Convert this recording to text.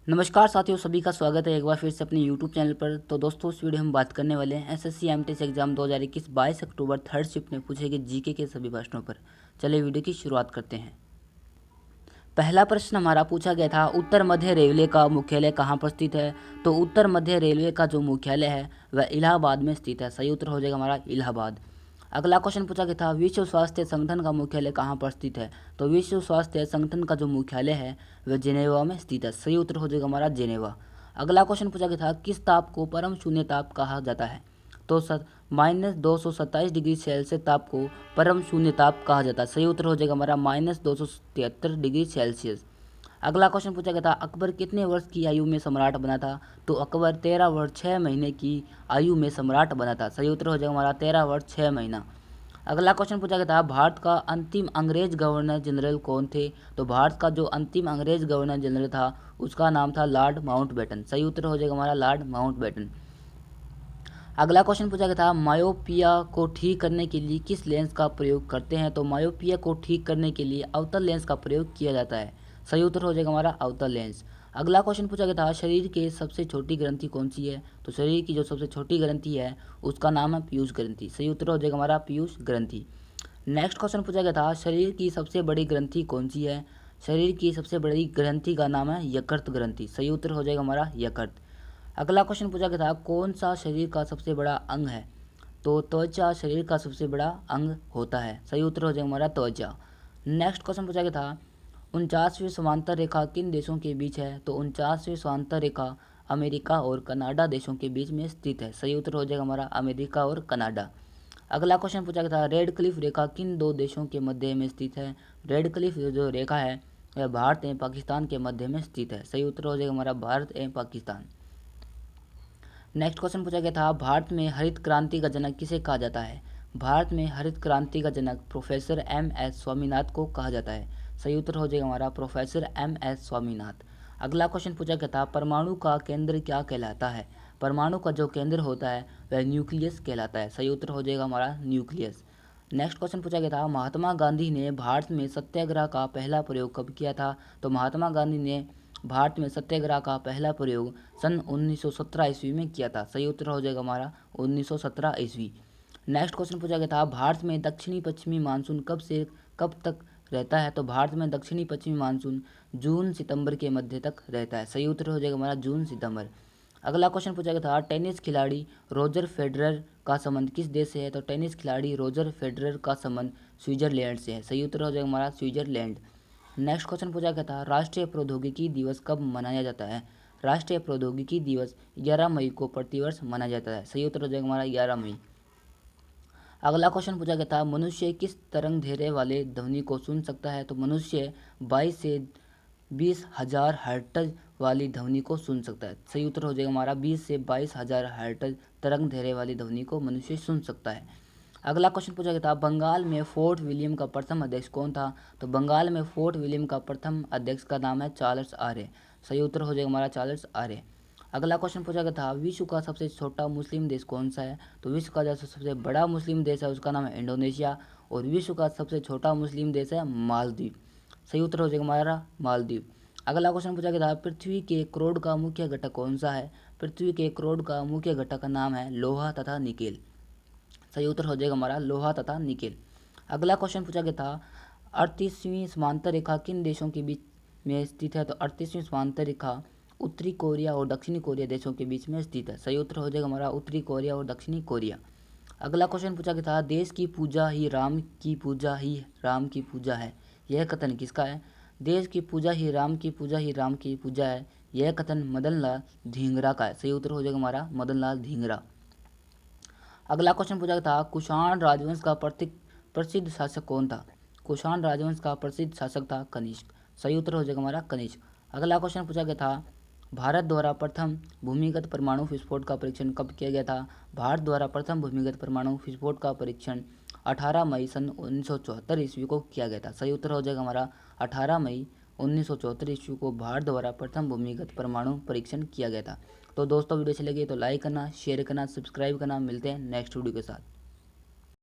नमस्कार साथियों, सभी का स्वागत है एक बार फिर से अपने YouTube चैनल पर। तो दोस्तों, इस वीडियो में बात करने वाले हैं एसएससी एमटीएस एग्जाम 2021 22 अक्टूबर थर्ड शिफ्ट में पूछे गए जीके के सभी प्रश्नों पर। चलिए वीडियो की शुरुआत करते हैं। पहला प्रश्न हमारा पूछा गया था, उत्तर मध्य रेलवे का मुख्यालय कहाँ पर स्थित है। तो उत्तर मध्य रेलवे का जो मुख्यालय है वह इलाहाबाद में स्थित है। सही उत्तर हो जाएगा हमारा इलाहाबाद। अगला क्वेश्चन पूछा गया था, विश्व स्वास्थ्य संगठन का मुख्यालय कहाँ पर स्थित है। तो विश्व स्वास्थ्य संगठन का जो मुख्यालय है वह जेनेवा में स्थित है। सही उत्तर हो जाएगा हमारा जेनेवा। अगला क्वेश्चन पूछा गया था, किस ताप को परम शून्य ताप कहा जाता है। तो -227 डिग्री सेल्सियस ताप को परम शून्य ताप कहा जाता है। सही उत्तर हो जाएगा हमारा -273 डिग्री सेल्सियस। अगला क्वेश्चन पूछा गया था, अकबर कितने वर्ष की आयु में सम्राट बना था। तो अकबर 13 वर्ष 6 महीने की आयु में सम्राट बना था। सही उत्तर हो जाएगा हमारा 13 वर्ष 6 महीना। अगला क्वेश्चन पूछा गया था, भारत का अंतिम अंग्रेज गवर्नर जनरल कौन थे। तो भारत का जो अंतिम अंग्रेज गवर्नर जनरल था उसका नाम था लॉर्ड माउंटबेटन। सही उत्तर हो जाएगा हमारा लॉर्ड माउंटबेटन। अगला क्वेश्चन पूछा गया था, मायोपिया को ठीक करने के लिए किस लेंस का प्रयोग करते हैं। तो मायोपिया को ठीक करने के लिए अवतल लेंस का प्रयोग किया जाता है। सही उत्तर हो जाएगा हमारा अवतल लेंस। अगला क्वेश्चन पूछा गया था, शरीर की सबसे छोटी ग्रंथि कौन सी है। तो शरीर की जो सबसे छोटी ग्रंथि है उसका नाम है पीयूष ग्रंथि। सही उत्तर हो जाएगा हमारा पीयूष ग्रंथि। नेक्स्ट क्वेश्चन पूछा गया था, शरीर की सबसे बड़ी ग्रंथि कौन सी है। शरीर की सबसे बड़ी ग्रंथि का नाम है यकृत ग्रंथि। सही उत्तर हो जाएगा हमारा यकृत। अगला क्वेश्चन पूछा गया था, कौन सा शरीर का सबसे बड़ा अंग है। तो त्वचा शरीर का सबसे बड़ा अंग होता है। सही उत्तर हो जाएगा हमारा त्वचा। नेक्स्ट क्वेश्चन पूछा गया था, 49वीं समांतर रेखा किन देशों के बीच है। तो 49वीं समांतर रेखा अमेरिका और कनाडा देशों के बीच में स्थित है। सही उत्तर हो जाएगा हमारा अमेरिका और कनाडा। अगला क्वेश्चन पूछा गया था, रेड क्लिफ रेखा किन दो देशों के मध्य में स्थित है। रेड क्लिफ जो रेखा है वह भारत एवं पाकिस्तान के मध्य में स्थित है। सही उत्तर हो जाएगा हमारा भारत एवं पाकिस्तान। नेक्स्ट क्वेश्चन पूछा गया था, भारत में हरित क्रांति का जनक किसे कहा जाता है। भारत में हरित क्रांति का जनक प्रोफेसर एम.एस. स्वामीनाथन को कहा जाता है। सही उत्तर हो जाएगा हमारा प्रोफेसर एम.एस. स्वामीनाथन। अगला क्वेश्चन पूछा गया था, परमाणु का केंद्र क्या कहलाता है। परमाणु का जो केंद्र होता है वह न्यूक्लियस कहलाता है। सही उत्तर हो जाएगा हमारा न्यूक्लियस। नेक्स्ट क्वेश्चन पूछा गया था, महात्मा गांधी ने भारत में सत्याग्रह का पहला प्रयोग कब किया था। तो महात्मा गांधी ने भारत में सत्याग्रह का पहला प्रयोग सन 1917 ईस्वी में किया था। सही उत्तर हो जाएगा हमारा 1917 ईस्वी। नेक्स्ट क्वेश्चन पूछा गया था, भारत में दक्षिणी पश्चिमी मानसून कब से कब तक रहता है। तो भारत में दक्षिणी पश्चिमी मानसून जून सितंबर के मध्य तक रहता है। सही उत्तर हो जाएगा हमारा जून सितंबर। अगला क्वेश्चन पूछा गया था, टेनिस खिलाड़ी रोजर फेडरर का संबंध किस देश से है। तो टेनिस खिलाड़ी रोजर फेडरर का संबंध स्विट्जरलैंड से है। सही उत्तर हो जाएगा हमारा स्विट्जरलैंड। नेक्स्ट क्वेश्चन पूछा गया था, राष्ट्रीय प्रौद्योगिकी दिवस कब मनाया जाता है। राष्ट्रीय प्रौद्योगिकी दिवस 11 मई को प्रतिवर्ष मनाया जाता है। सही उत्तर हो जाएगा हमारा 11 मई। अगला क्वेश्चन पूछा गया था, मनुष्य किस तरंग दैर्घ्य वाले ध्वनि को सुन सकता है। तो मनुष्य 22 से 20,000 हर्ट्ज वाली ध्वनि को सुन सकता है। सही उत्तर हो जाएगा हमारा 20 से 22,000 हर्ट्ज तरंग दैर्घ्य वाली ध्वनि को मनुष्य सुन सकता है। अगला क्वेश्चन पूछा गया था, बंगाल में फोर्ट विलियम का प्रथम अध्यक्ष कौन था। तो बंगाल में फोर्ट विलियम का प्रथम अध्यक्ष का नाम है चार्ल्स आर्य। सही उत्तर हो जाएगा हमारा चार्ल्स आर्य। अगला क्वेश्चन पूछा गया था, विश्व का सबसे छोटा मुस्लिम देश कौन सा है। तो विश्व का जो सबसे बड़ा मुस्लिम देश है उसका नाम है इंडोनेशिया और विश्व का सबसे छोटा मुस्लिम देश है मालदीव। सही उत्तर हो जाएगा हमारा मालदीव। अगला क्वेश्चन पूछा गया था, पृथ्वी के क्रोड का मुख्य घटक कौन सा है। पृथ्वी के क्रोड का मुख्य घटक का नाम है लोहा तथा निकेल। सही उत्तर हो जाएगा हमारा लोहा तथा निकेल। अगला क्वेश्चन पूछा गया था, 38वीं समांतर रेखा किन देशों के बीच में स्थित है। तो 38वीं समांतर रेखा उत्तरी कोरिया और दक्षिणी कोरिया देशों के बीच में स्थित है। सही उत्तर हो जाएगा हमारा उत्तरी कोरिया और दक्षिणी कोरिया। अगला क्वेश्चन पूछा गया था, देश की पूजा ही राम की पूजा ही राम की पूजा है, यह कथन किसका है। देश की पूजा ही राम की पूजा ही राम की पूजा है, यह कथन मदन लाल धींगरा का है। सही उत्तर हो जाएगा हमारा मदन लाल धींगरा। अगला क्वेश्चन पूछा गया था, कुषाण राजवंश का प्रसिद्ध शासक कौन था। कुषाण राजवंश का प्रसिद्ध शासक था कनिष्क। सही उत्तर हो जाएगा हमारा कनिष्क। अगला क्वेश्चन पूछा गया था, भारत द्वारा प्रथम भूमिगत परमाणु विस्फोट का परीक्षण कब किया गया था। भारत द्वारा प्रथम भूमिगत परमाणु विस्फोट का परीक्षण 18 मई सन 1974 ईस्वी को किया गया था। सही उत्तर हो जाएगा हमारा 18 मई 1974 ईस्वी को भारत द्वारा प्रथम भूमिगत परमाणु परीक्षण किया गया था। तो दोस्तों, वीडियो अच्छी लगी तो लाइक करना, शेयर करना, सब्सक्राइब करना। मिलते हैं नेक्स्ट वीडियो के साथ।